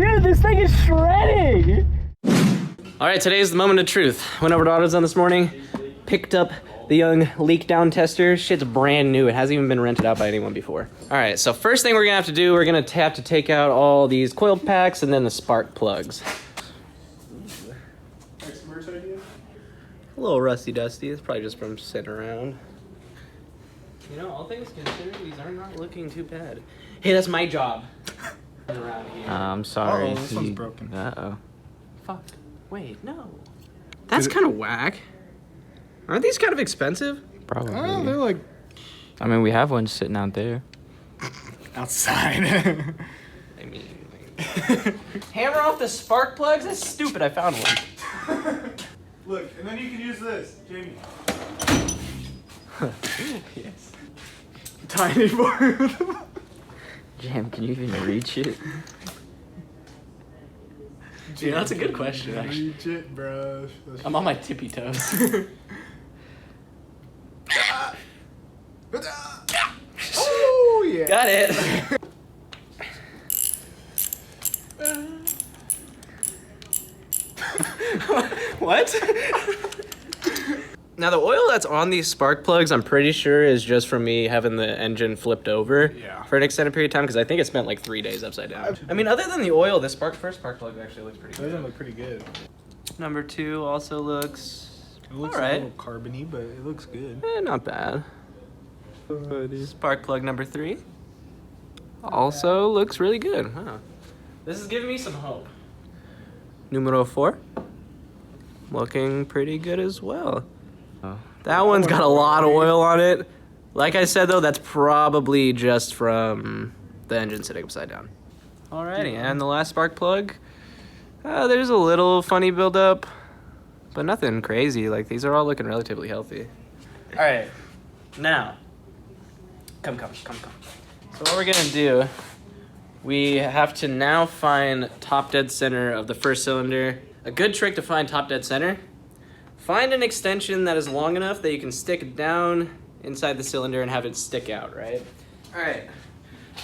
Dude, this thing is shredding! All right, today's the moment of truth. Went over to AutoZone this morning, picked up the young leak down tester. Shit's brand new. It hasn't even been rented out by anyone before. All right, so first thing we're gonna have to do, we're gonna have to take out all these coil packs and then the spark plugs. A little rusty dusty. It's probably just from sitting around. You know, all things considered, these are not looking too bad. Hey, that's my job. Around here. I'm sorry. Oh, this one's broken. Uh-oh. Fuck. Wait, no. That's kind of whack. Aren't these kind of expensive? Probably. Oh, they're like I mean, we have one sitting out there. outside. I mean, hammer off the spark plugs? That's stupid. I found one. Look, and then you can use this, Jamie. Yes. Tiny board. Jam, can you even reach it? Yeah, that's a good question, actually. Reach it, bro. I'm on my tippy toes. Oh yeah. Got it. What? Now the oil that's on these spark plugs, I'm pretty sure is just from me having the engine flipped over for an extended period of time, because I think it spent like 3 days upside down. I mean, other than the oil, this first spark plug actually looks pretty good. Doesn't look pretty good. Number 2 also looks It looks all right. a little carbony, but it looks good. not bad. Spark plug number 3 also looks really good, huh? This is giving me some hope. Numero 4, looking pretty good as well. Oh. That one's got a lot of oil on it. Like I said though, that's probably just from the engine sitting upside down. Alrighty, and the last spark plug, there's a little funny buildup, but nothing crazy. Like, these are all looking relatively healthy. Alright, now, come. So what we're gonna do, we have to now find top dead center of the first cylinder. A good trick to find top dead center: find an extension that is long enough that you can stick it down inside the cylinder and have it stick out, right? All right.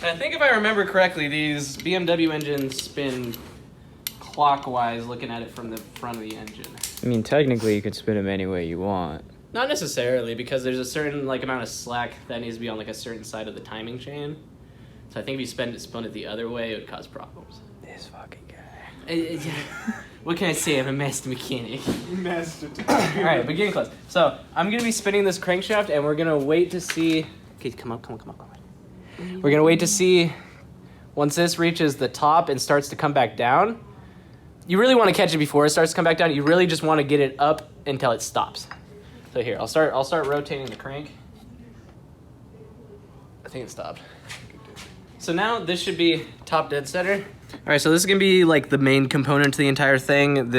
And I think if I remember correctly, these BMW engines spin clockwise looking at it from the front of the engine. I mean, technically, you can spin them any way you want. Not necessarily, because there's a certain like amount of slack that needs to be on like a certain side of the timing chain. So I think if you spun it the other way, it would cause problems. This fucking guy. What can I say? I'm a master mechanic. Master. All right, beginning close. So I'm gonna be spinning this crankshaft, and we're gonna wait to see. Okay, come on. We're gonna wait to see once this reaches the top and starts to come back down. You really want to catch it before it starts to come back down. You really just want to get it up until it stops. So here, I'll start rotating the crank. I think it stopped. So now this should be top dead center. All right, so this is gonna be like the main component to the entire thing.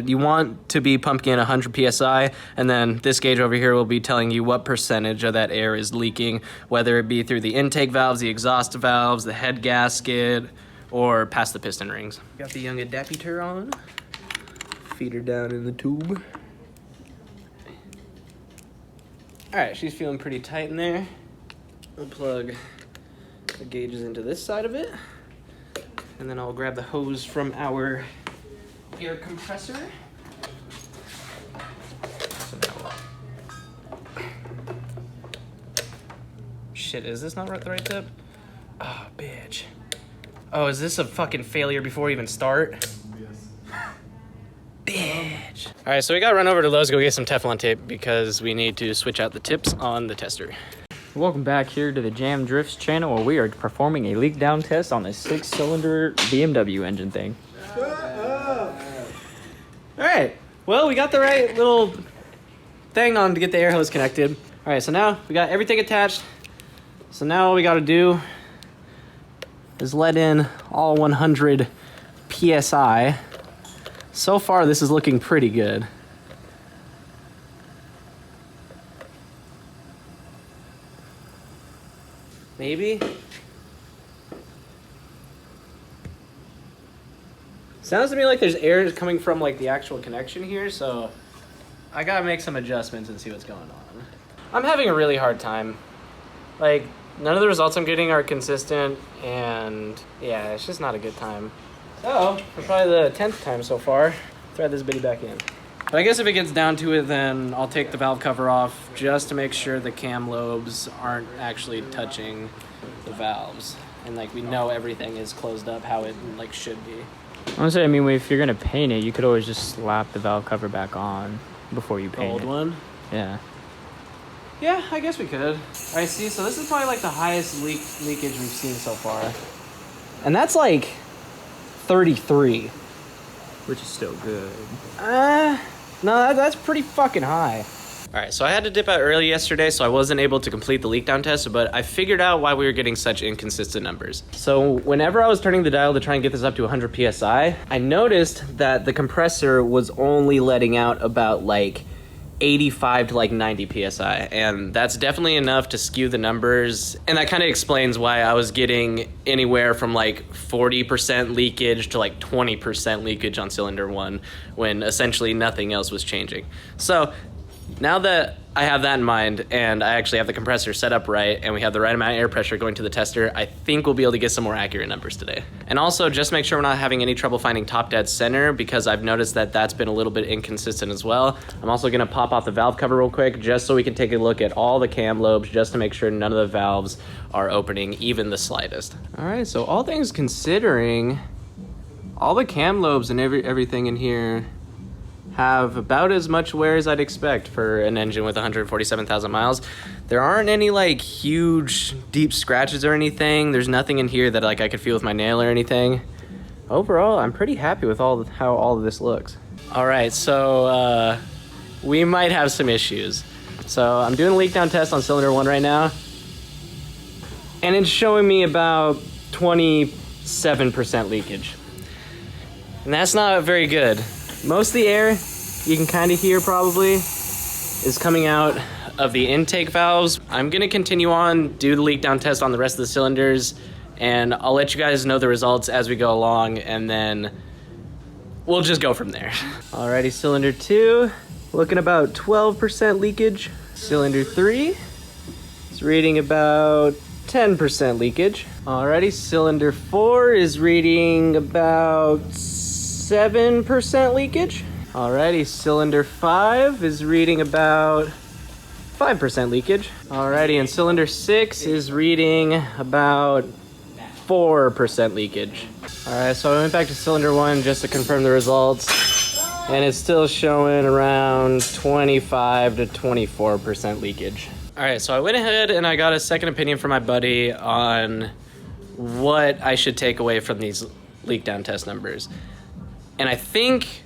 You want to be pumping in 100 PSI, and then this gauge over here will be telling you what percentage of that air is leaking, whether it be through the intake valves, the exhaust valves, the head gasket, or past the piston rings. Got the young adapter on. Feed her down in the tube. All right, she's feeling pretty tight in there. We'll plug the gauges into this side of it. And then I'll grab the hose from our air compressor. So now shit, is this not the right tip? Oh, bitch. Oh, is this a fucking failure before we even start? Yes. Bitch. All right, so we got to run over to Lowe's, go get some Teflon tape because we need to switch out the tips on the tester. Welcome back here to the Jam Drifts channel, where we are performing a leak down test on this 6-cylinder BMW engine thing. All right, well, we got the right little thing on to get the air hose connected. All right, so now we got everything attached. So now all we got to do is let in all 100 PSI. So far, this is looking pretty good. Maybe? Sounds to me like there's air coming from like the actual connection here, so I gotta make some adjustments and see what's going on. I'm having a really hard time. Like, none of the results I'm getting are consistent, and yeah, it's just not a good time. So, for probably the 10th time so far, thread this bitty back in. But I guess if it gets down to it, then I'll take the valve cover off just to make sure the cam lobes aren't actually touching the valves. And like we know everything is closed up how it like should be. Honestly, I mean, if you're gonna paint it, you could always just slap the valve cover back on before you The paint old it. one? Yeah. Yeah, I guess we could. Alright, see, so this is probably like the highest leakage we've seen so far. And that's like 33. Which is still good. No, that's pretty fucking high. Alright, so I had to dip out early yesterday, so I wasn't able to complete the leak down test, but I figured out why we were getting such inconsistent numbers. So whenever I was turning the dial to try and get this up to 100 PSI, I noticed that the compressor was only letting out about like 85 to like 90 PSI, and that's definitely enough to skew the numbers, and that kind of explains why I was getting anywhere from like 40% leakage to like 20% leakage on cylinder 1 when essentially nothing else was changing. So now that I have that in mind and I actually have the compressor set up right and we have the right amount of air pressure going to the tester, I think we'll be able to get some more accurate numbers today. And also just make sure we're not having any trouble finding top dead center, because I've noticed that that's been a little bit inconsistent as well. I'm also gonna pop off the valve cover real quick just so we can take a look at all the cam lobes just to make sure none of the valves are opening even the slightest. All right, so all things considering, all the cam lobes and everything in here have about as much wear as I'd expect for an engine with 147,000 miles. There aren't any like huge deep scratches or anything. There's nothing in here that like I could feel with my nail or anything. Overall, I'm pretty happy with how all of this looks. All right, so we might have some issues. So I'm doing a leak down test on cylinder 1 right now, and it's showing me about 27% leakage. And that's not very good. Most of the air, you can kind of hear probably, is coming out of the intake valves. I'm gonna continue on, do the leak down test on the rest of the cylinders, and I'll let you guys know the results as we go along, and then we'll just go from there. Alrighty, cylinder 2, looking about 12% leakage. Cylinder 3 is reading about 10% leakage. Alrighty, cylinder 4 is reading about 7% leakage. Alrighty, cylinder 5 is reading about 5% leakage. Alrighty, and cylinder 6 is reading about 4% leakage. Alright, so I went back to cylinder 1 just to confirm the results, and it's still showing around 25 to 24% leakage. Alright, so I went ahead and I got a second opinion from my buddy on what I should take away from these leak down test numbers. And I think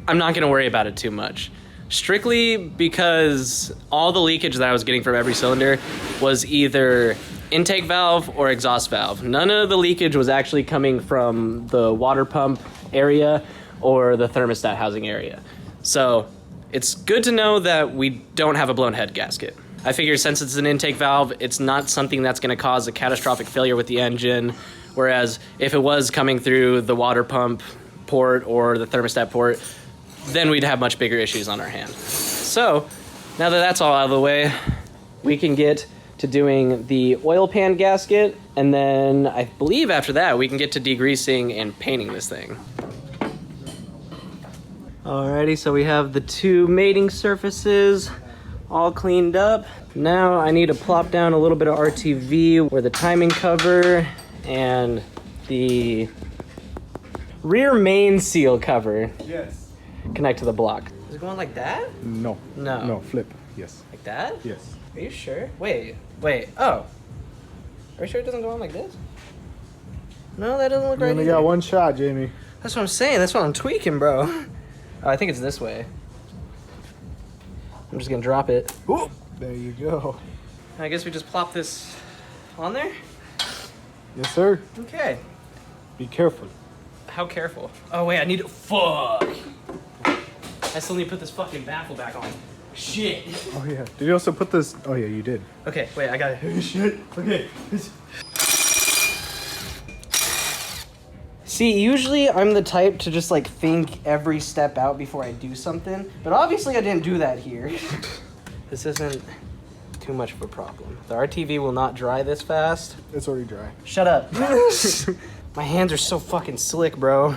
I'm not gonna worry about it too much. Strictly because all the leakage that I was getting from every cylinder was either intake valve or exhaust valve. None of the leakage was actually coming from the water pump area or the thermostat housing area. So it's good to know that we don't have a blown head gasket. I figure since it's an intake valve, it's not something that's gonna cause a catastrophic failure with the engine. Whereas if it was coming through the water pump port or the thermostat port, then we'd have much bigger issues on our hands. So now that that's all out of the way, we can get to doing the oil pan gasket, and then I believe after that we can get to degreasing and painting this thing. Alrighty, so we have the 2 mating surfaces all cleaned up. Now I need to plop down a little bit of RTV where the timing cover and the rear main seal cover connect to the block. Is it going like that? No. No. No, flip. Yes. Like that? Yes. Are you sure? Wait. Oh. Are you sure it doesn't go on like this? No, that doesn't look You right only either. got one shot, Jamie. That's what I'm saying. That's what I'm tweaking, bro. Oh, I think it's this way. I'm just gonna drop it. Ooh, there you go. I guess we just plop this on there? Yes, sir. Okay. Be careful. How careful? Oh wait, I need to, fuck. I still need to put this fucking baffle back on. Shit. Oh, yeah. Did you also put this? Oh, yeah, you did. Okay, wait, I got it. Shit. Okay. See, usually I'm the type to just like think every step out before I do something, but obviously I didn't do that here. This isn't too much of a problem. The RTV will not dry this fast. It's already dry. Shut up. My hands are so fucking slick, bro.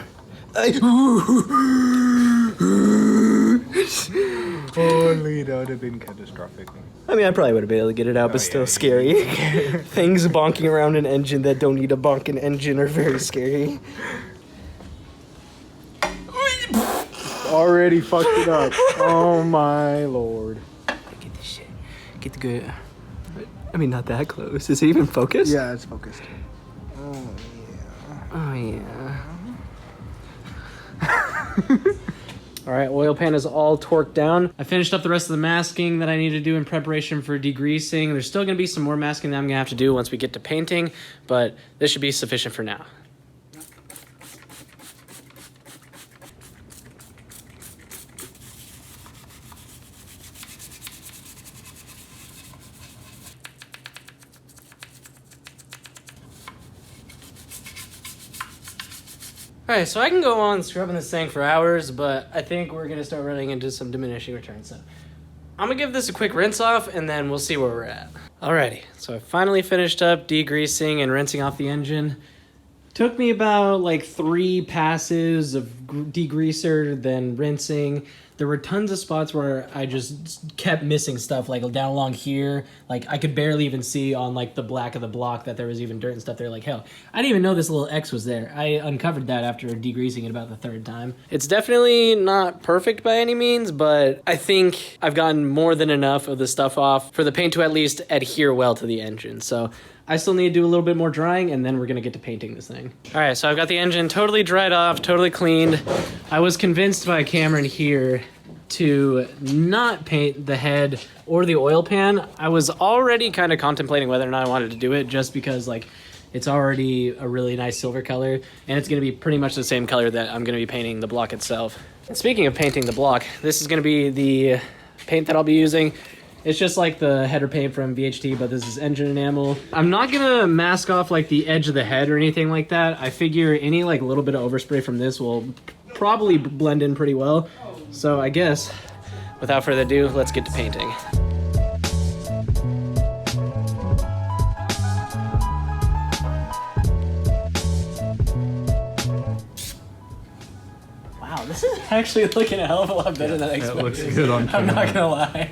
Holy, that would have been catastrophic. I mean, I probably would have been able to get it out, but still scary. Things bonking around an engine that don't need a bonking engine are very scary. Already fucked it up. Oh my lord. Get this shit. Get the good. I mean, not that close. Is it even focused? Yeah, it's focused. Oh, yeah. All right, oil pan is all torqued down. I finished up the rest of the masking that I need to do in preparation for degreasing. There's still gonna be some more masking that I'm gonna have to do once we get to painting, but this should be sufficient for now. All right, so I can go on scrubbing this thing for hours, but I think we're gonna start running into some diminishing returns. So I'm gonna give this a quick rinse off and then we'll see where we're at. Alrighty, so I finally finished up degreasing and rinsing off the engine. Took me about like 3 passes of degreaser, then rinsing. There were tons of spots where I just kept missing stuff, like down along here. Like I could barely even see on like the black of the block that there was even dirt and stuff there. Like hell, I didn't even know this little X was there. I uncovered that after degreasing it about the 3rd time. It's definitely not perfect by any means, but I think I've gotten more than enough of the stuff off for the paint to at least adhere well to the engine. So I still need to do a little bit more drying and then we're gonna get to painting this thing. All right, so I've got the engine totally dried off, totally cleaned. I was convinced by Cameron here to not paint the head or the oil pan. I was already kind of contemplating whether or not I wanted to do it just because like it's already a really nice silver color and it's gonna be pretty much the same color that I'm gonna be painting the block itself. And speaking of painting the block, this is gonna be the paint that I'll be using. It's just like the header paint from VHT, but this is engine enamel. I'm not gonna mask off like the edge of the head or anything like that. I figure any like little bit of overspray from this will probably blend in pretty well. So I guess, without further ado, let's get to painting. Wow, this is actually looking a hell of a lot better than I expected. That looks good on I'm camera. not gonna lie.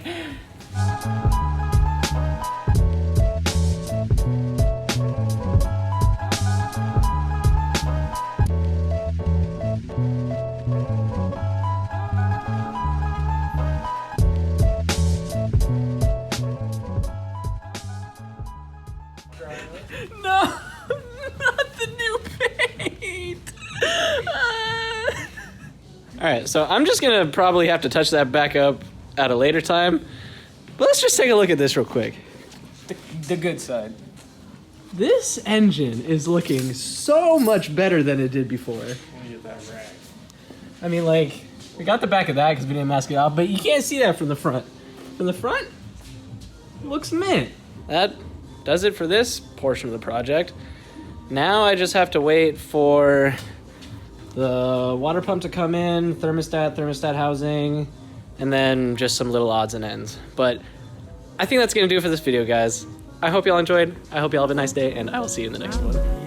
No, not the new paint. All right, so I'm just gonna probably have to touch that back up at a later time. But let's just take a look at this real quick. The good side. This engine is looking so much better than it did before. I mean, like, we got the back of that because we didn't mask it out, but you can't see that from the front. From the front, it looks mint. That does it for this portion of the project. Now I just have to wait for the water pump to come in, thermostat housing, and then just some little odds and ends. But I think that's gonna do it for this video, guys. I hope y'all enjoyed. I hope y'all have a nice day, and I will see you in the next one.